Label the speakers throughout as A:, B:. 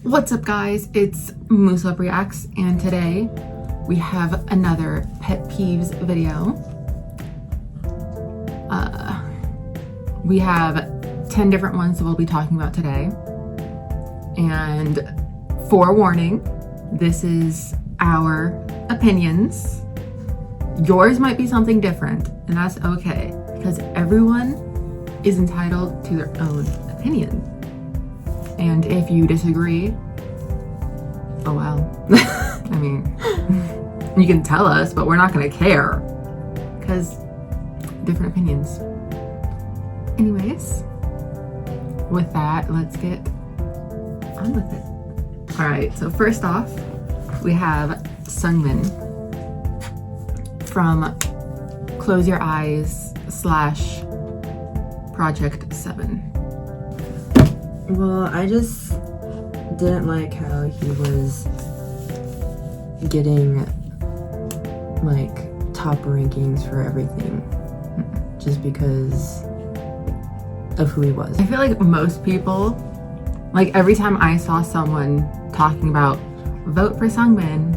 A: What's up, guys? It's Museopreacts, and today we have another pet peeves video. We have 10 different ones that we'll be talking about today. And forewarning, this is our opinions. Yours might be something different, and that's okay, because everyone is entitled to their own opinion. And if you disagree, oh well. I mean, you can tell us, but we're not gonna care, because different opinions. Anyways, with that, let's get on with it. All right, so first off, we have 𝐓𝐚𝐬 from Close Your Eyes / Project 7.
B: Well, I just didn't like how he was getting like top rankings for everything just because of who he was.
A: I feel like most people, like every time I saw someone talking about vote for 𝐓𝐚𝐬,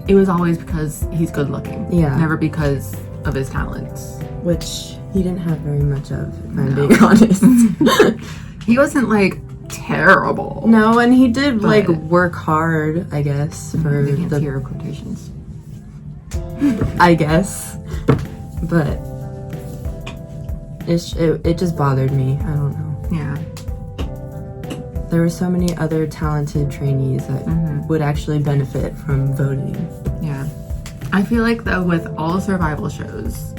A: it was always because he's good looking.
B: Yeah.
A: Never because of his talents.
B: Which he didn't have very much of, if I'm being honest.
A: He wasn't like terrible.
B: No, and he did like work hard, I guess, for
A: the hero quotations.
B: I guess. But it just bothered me. I don't know.
A: Yeah.
B: There were so many other talented trainees that would actually benefit from voting.
A: Yeah. I feel like though with all survival shows,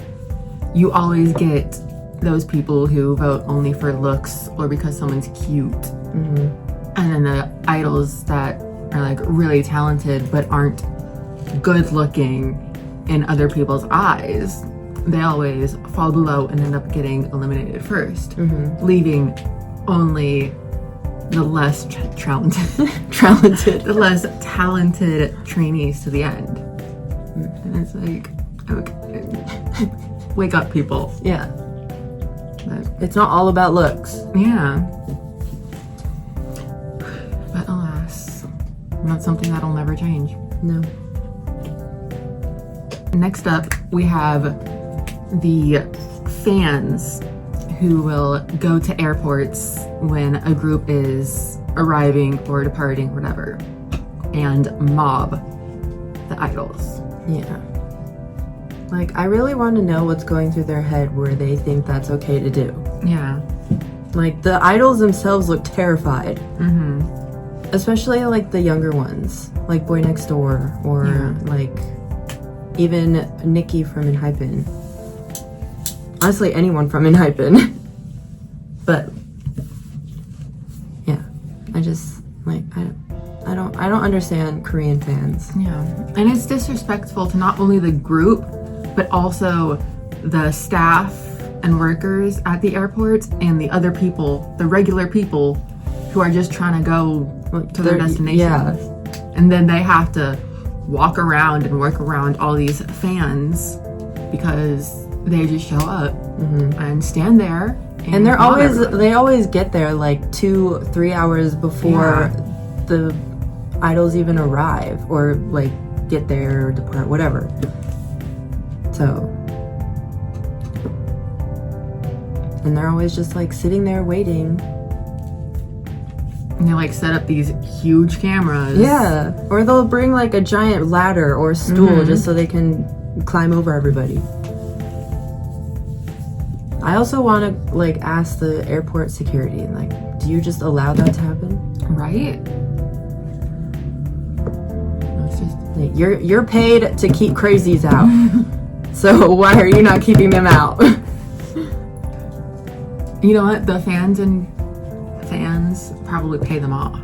A: you always get those people who vote only for looks or because someone's cute. And then the idols that are like really talented but aren't good looking in other people's eyes, they always fall below and end up getting eliminated first, leaving only the less the less talented trainees to the end. And it's like, okay, wake up, people.
B: Yeah.
A: But,
B: it's not all about looks.
A: yeah. But alas, not something that'll never change.
B: No.
A: Next up, we have the fans who will go to airports when a group is arriving or departing, whatever, and mob the idols.
B: Yeah. Like, I really want to know what's going through their head where they think that's okay to do.
A: Yeah.
B: Like, the idols themselves look terrified. Especially, like, the younger ones. Like Boy Next Door, or, like, even Nikki from 𝐓𝐚𝐬. Honestly, anyone from 𝐓𝐚𝐬. But, yeah. I just, like, I don't understand Korean fans.
A: Yeah. And it's disrespectful to not only the group, but also the staff and workers at the airports and the other people, the regular people who are just trying to go to their destination.
B: Yeah.
A: And then they have to walk around and work around all these fans because they just show up and stand there.
B: And they always get there like 2-3 hours before the idols even arrive, or like get there or depart, whatever. So, and they're always just like sitting there waiting.
A: And they like set up these huge cameras.
B: Yeah, or they'll bring like a giant ladder or stool just so they can climb over everybody. I also want to like ask the airport security, like, do you just allow that to happen?
A: Right?
B: Like, you're paid to keep crazies out. So why are you not keeping them out?
A: You know what? The fans probably pay them off.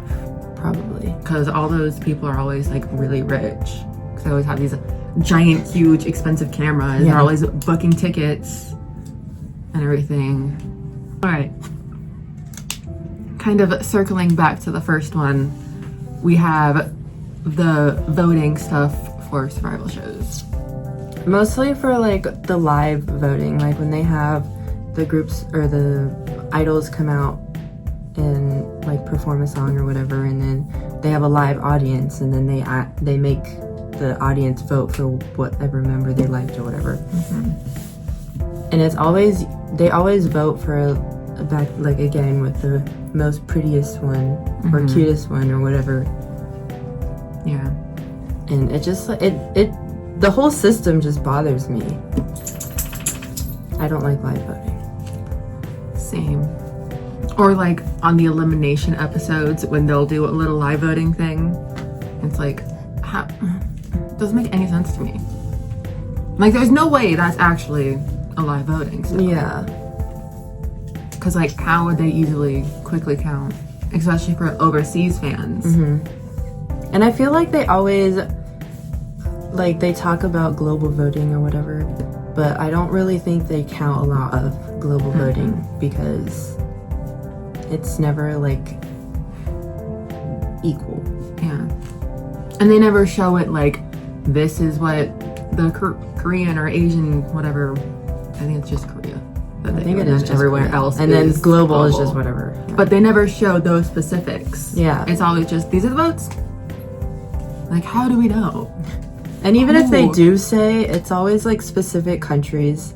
B: Probably.
A: Because all those people are always like really rich. Because they always have these giant, huge, expensive cameras. They're always booking tickets and everything. All right. Kind of circling back to the first one, we have the voting stuff for survival shows.
B: Mostly for like the live voting, like when they have the groups or the idols come out and like perform a song or whatever, and then they have a live audience, and then they make the audience vote for whatever member they liked or whatever. And they always vote for back, like, again, with the most prettiest one or cutest one or whatever.
A: Yeah.
B: And it just the whole system just bothers me. I don't like live voting.
A: Same. Or like on the elimination episodes when they'll do a little live voting thing. It's like, how, doesn't make any sense to me. Like, there's no way that's actually a live voting. So.
B: Yeah.
A: Because, like, how would they quickly count? Especially for overseas fans.
B: And I feel like they always, like, they talk about global voting or whatever, but I don't really think they count a lot of global voting because it's never, like, equal.
A: Yeah. And they never show it, like, this is what the Korean or Asian, whatever, I think it's just Korea.
B: I think it is just
A: everywhere
B: Korea.
A: else.
B: And then global is just whatever. Yeah.
A: But they never show those specifics.
B: Yeah.
A: It's always just, these are the votes. Like, how do we know?
B: And even if they do say, it's always like specific countries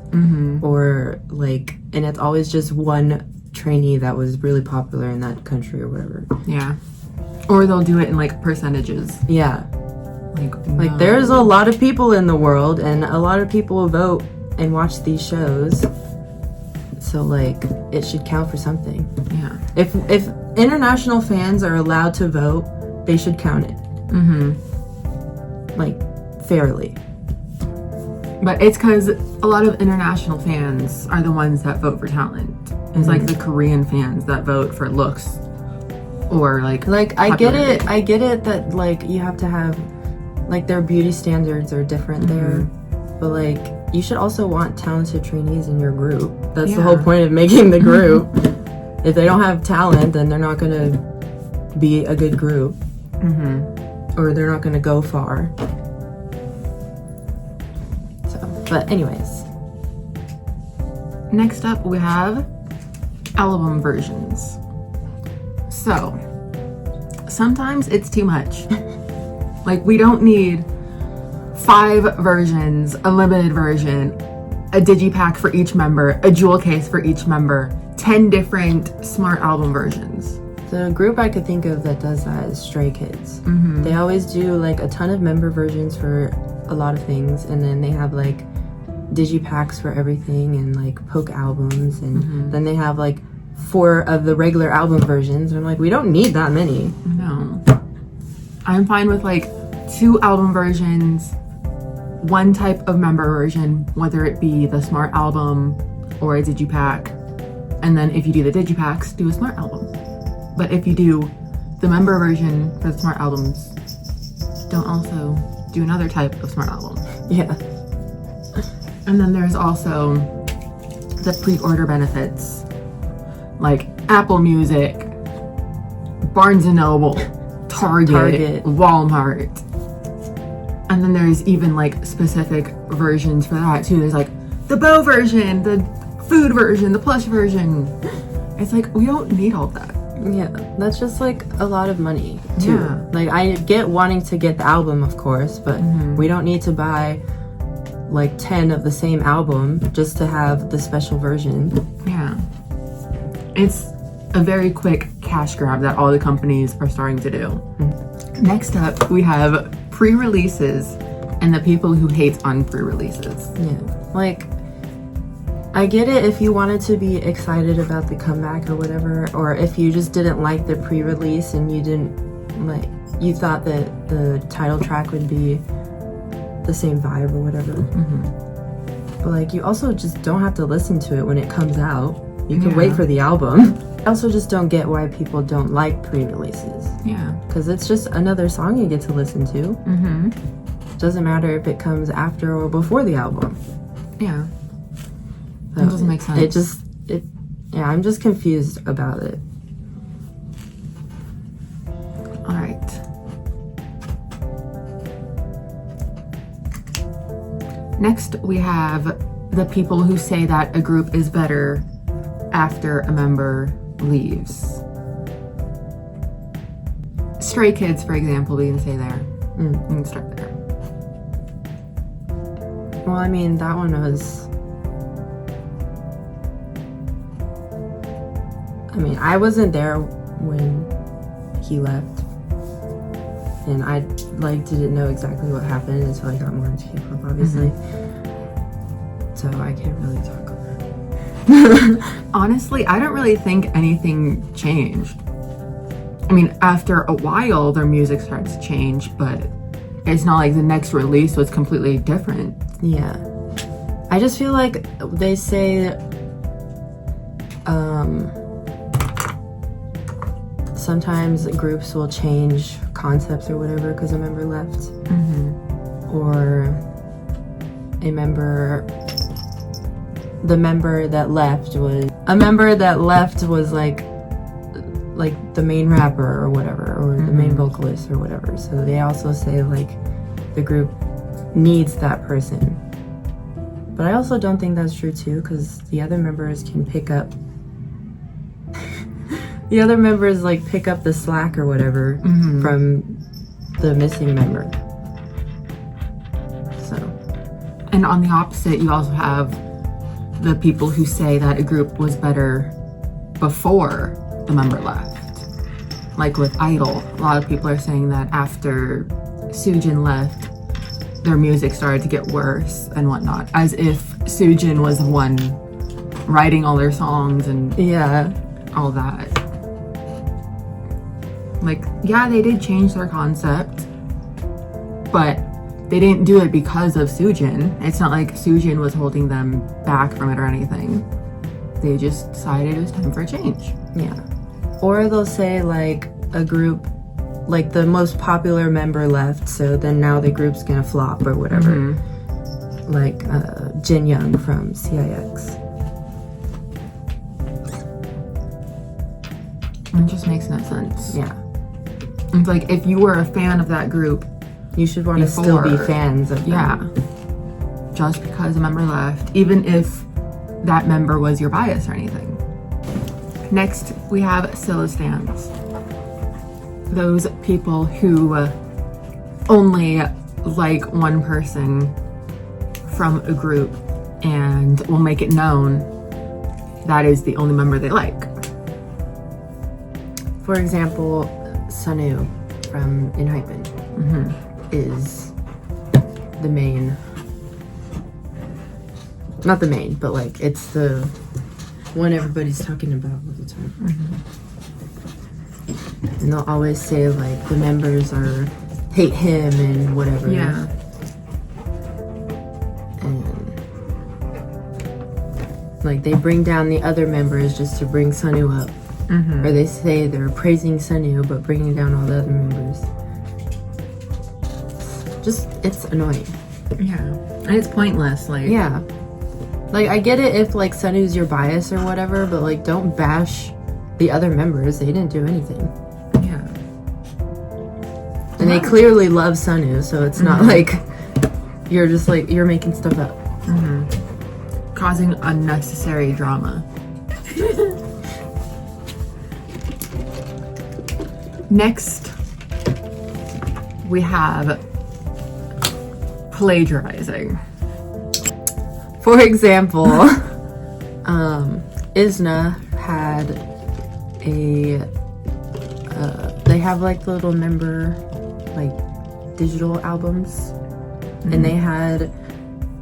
B: or like, and it's always just one trainee that was really popular in that country or whatever.
A: Yeah. Or they'll do it in like percentages.
B: Yeah.
A: Like
B: there's a lot of people in the world and a lot of people vote and watch these shows. So like it should count for something.
A: Yeah.
B: If international fans are allowed to vote, they should count it. Like fairly.
A: But it's because a lot of international fans are the ones that vote for talent. It's like the Korean fans that vote for looks or like
B: I get it that like you have to have like their beauty standards are different there, but like you should also want talented trainees in your group. That's the whole point of making the group. If they don't have talent, then they're not gonna be a good group, or they're not gonna go far. So, but anyways,
A: next up we have album versions. So sometimes it's too much. Like, we don't need 5 versions, a limited version, a digipack for each member, a jewel case for each member, 10 different smart album versions.
B: the group I could think of that does that is Stray Kids. They always do like a ton of member versions for a lot of things, and then they have like digipacks for everything and like poke albums, and then they have like 4 of the regular album versions, and I'm like, we don't need that many.
A: No. I'm fine with like 2 album versions, 1 type of member version, whether it be the smart album or a digipack, and then if you do the digipacks, do a smart album. But if you do the member version for the smart albums, don't also do another type of smart album.
B: Yeah.
A: And then there's also the pre-order benefits, like Apple Music, Barnes & Noble, Target, Walmart. And then there's even like specific versions for that too. There's like the bow version, the food version, the plush version. It's like, we don't need all that.
B: Yeah, that's just like a lot of money too.
A: Yeah.
B: Like, I get wanting to get the album, of course, but we don't need to buy like 10 of the same album just to have the special version.
A: Yeah. It's a very quick cash grab that all the companies are starting to do. Next up, we have pre-releases and the people who hate on pre-releases.
B: Yeah. Like, I get it if you wanted to be excited about the comeback or whatever, or if you just didn't like the pre-release and you didn't like, you thought that the title track would be the same vibe or whatever. But like, you also just don't have to listen to it when it comes out. You can wait for the album. I also just don't get why people don't like pre-releases.
A: Yeah.
B: Because it's just another song you get to listen to. Doesn't matter if it comes after or before the album.
A: Yeah.
B: So
A: That doesn't make sense.
B: Yeah, I'm just confused about it.
A: All right. Next, we have the people who say that a group is better after a member leaves. Stray Kids, for example, we can say there. We can start there.
B: Well, I mean, that one was... I mean, I wasn't there when he left. And I, like, didn't know exactly what happened until I got more into K-pop, obviously. So I can't really talk about it.
A: Honestly, I don't really think anything changed. I mean, after a while, their music starts to change, but it's not like the next release was completely different.
B: Yeah. I just feel like they say sometimes groups will change concepts or whatever because a member left. Or the member that left was like the main rapper or whatever, or the main vocalist or whatever. So they also say like the group needs that person. But I also don't think that's true too, because the other members can pick up pick up the slack or whatever from the missing member. So,
A: and on the opposite, you also have the people who say that a group was better before the member left. Like with Idol, a lot of people are saying that after Soojin left, their music started to get worse and whatnot, as if Soojin was the one writing all their songs and all that. Like, yeah, they did change their concept, but they didn't do it because of Soojin. It's not like Soojin was holding them back from it or anything. They just decided it was time for a change.
B: Yeah. Or they'll say like a group, like the most popular member left, so then now the group's gonna flop or whatever. Like Jin Young from CIX.
A: It just makes no sense.
B: Yeah.
A: It's like if you were a fan of that group,
B: you should want to still be fans of them.
A: Yeah. Just because a member left, even if that member was your bias or anything. Next, we have Scylla stans. Those people who only like one person from a group and will make it known that is the only member they like.
B: For example, Sunwoo from 𝐓𝐚𝐠𝐬 is the main, not the main, but like it's the one everybody's talking about all the time. And they'll always say like the members hate him and whatever.
A: Yeah.
B: And like they bring down the other members just to bring Sunwoo up. Or they say they're praising Sunwoo but bringing down all the other members. It's annoying.
A: Yeah. And it's pointless. Like,
B: yeah. Like, I get it if like Sunwoo's your bias or whatever, but like don't bash the other members. They didn't do anything.
A: Yeah.
B: And they clearly love Sunwoo, so it's not like you're just like you're making stuff up.
A: Causing unnecessary drama. Next, we have plagiarizing.
B: For example, 𝐓𝐚𝐠𝐬 had they have like little member like digital albums, and they had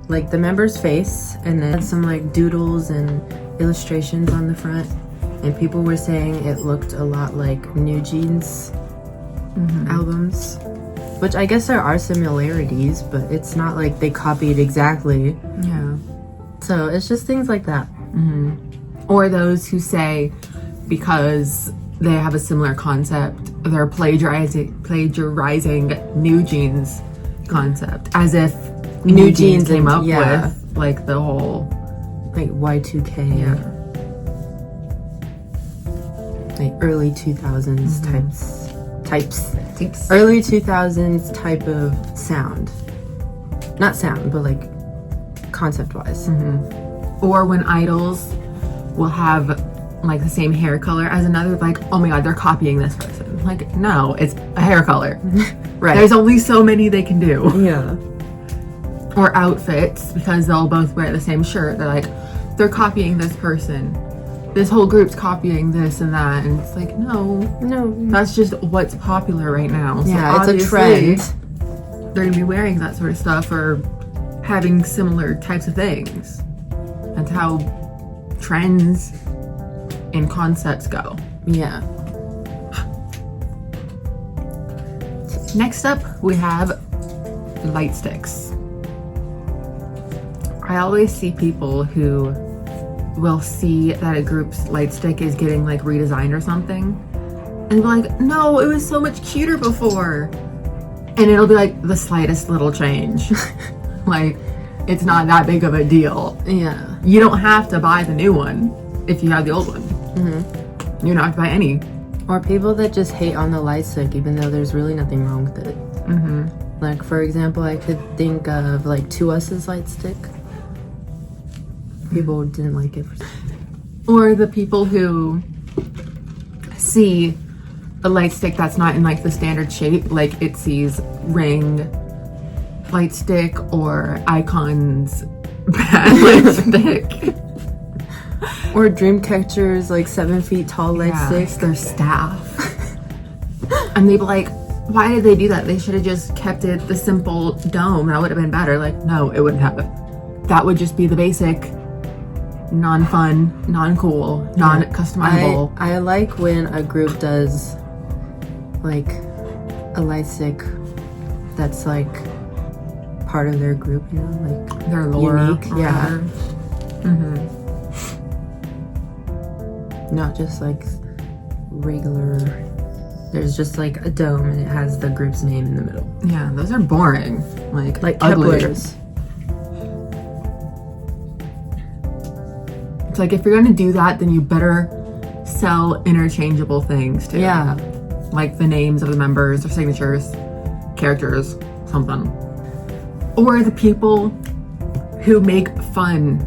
B: like the member's face and then some like doodles and illustrations on the front. And people were saying it looked a lot like NewJeans albums. Which I guess there are similarities, but it's not like they copied exactly.
A: Yeah.
B: So it's just things like that.
A: Or those who say because they have a similar concept, they're plagiarizing NewJeans concept. As if NewJeans came up with like the whole
B: like Y2K.
A: Yeah.
B: Like early 2000s types. Early 2000s type of sound. Not sound, but like concept-wise.
A: Or when idols will have like the same hair color as another, like, oh my god, they're copying this person. Like, no, it's a hair color.
B: Right.
A: There's only so many they can do.
B: Yeah.
A: Or outfits, because they'll both wear the same shirt. They're like, they're copying this person. This whole group's copying this and that. And it's like, no, that's just what's popular right now. So
B: Yeah, it's a
A: obviously,
B: trend.
A: they're gonna be wearing that sort of stuff or having similar types of things. That's how trends and concepts go.
B: Yeah.
A: Next up, we have light sticks. I always see people who will see that a group's light stick is getting like redesigned or something, and be like, no, it was so much cuter before. And it'll be like the slightest little change. Like, it's not that big of a deal.
B: Yeah.
A: You don't have to buy the new one if you have the old one. Mm-hmm. You don't have to buy any.
B: Or people that just hate on the light stick, even though there's really nothing wrong with it.
A: Mm-hmm.
B: Like, for example, I could think of like 2Us's light stick. People didn't like it.
A: Or the people who see a light stick that's not in like the standard shape, like it sees Ring light stick or Icon's bad light stick.
B: Or Dreamcatcher's like 7 feet tall light stick.
A: Their staff. And they'd be like, why did they do that? They should have just kept it the simple dome. That would have been better. Like, no, it wouldn't have. That would just be the basic, non-fun, non-cool, non-customizable.
B: I like when a group does like a light stick that's like part of their group, you know, like
A: their lore.
B: Unique. Yeah.
A: Mm-hmm.
B: Not just like regular. There's just like a dome and it has the group's name in the middle.
A: Yeah, those are boring. Like
B: ugly.
A: Kepler's. It's like, if you're gonna do that, then you better sell interchangeable things too.
B: Yeah.
A: Like the names of the members, their signatures, characters, something. Or the people who make fun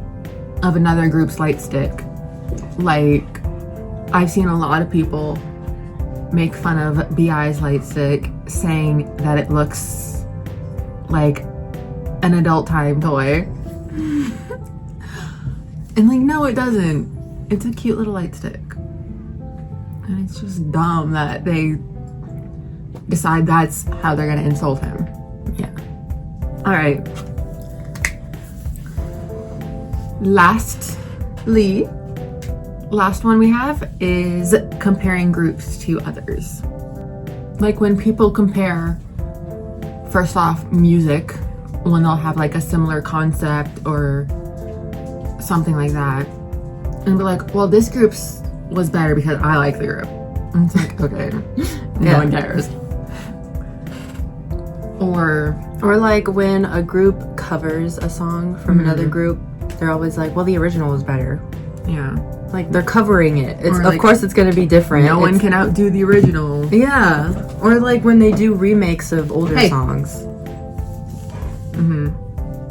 A: of another group's light stick. Like, I've seen a lot of people make fun of BI's light stick, saying that it looks like an adult time toy. And like, no, it doesn't. It's a cute little light stick. And it's just dumb that they decide that's how they're gonna insult him.
B: Yeah.
A: All right. Last one we have is comparing groups to others. Like when people compare, first off, music, when they'll have like a similar concept or something like that, and be like, well, this group's was better because I like the group. And it's like, okay, no one cares. Or
B: like when a group covers a song from another group, they're always like, well, the original was better.
A: Yeah.
B: Like, they're covering it. It's
A: Or, like,
B: of course it's going to be different.
A: No one can outdo the original.
B: Yeah. Or like when they do remakes of older songs.
A: Mm-hmm.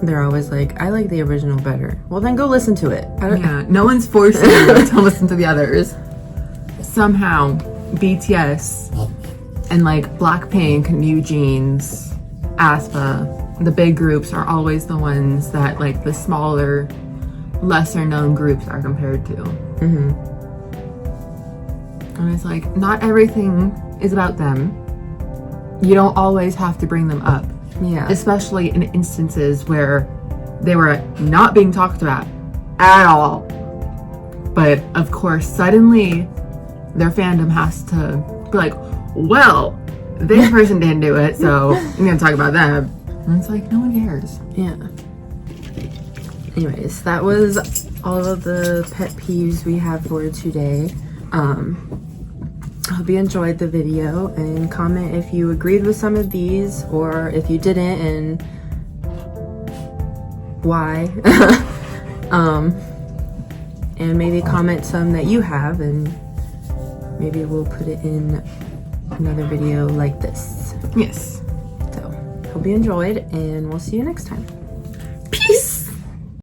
B: They're always like, I like the original better. Well, then go listen to it.
A: Yeah, no one's forcing you to listen to the others. Somehow, BTS and like Blackpink, New Jeans, aespa, the big groups are always the ones that like the smaller, lesser known groups are compared to.
B: Mm-hmm.
A: And it's like, not everything is about them. You don't always have to bring them up.
B: Yeah.
A: Especially in instances where they were not being talked about at all. But of course, suddenly their fandom has to be like, well, this person didn't do it, so I'm gonna talk about them. And it's like, no one cares.
B: Yeah. Anyways, that was all of the pet peeves we have for today. I hope you enjoyed the video, and comment if you agreed with some of these or if you didn't and why. And maybe comment some that you have, and maybe we'll put it in another video like this.
A: Yes.
B: So, hope you enjoyed, and we'll see you next time.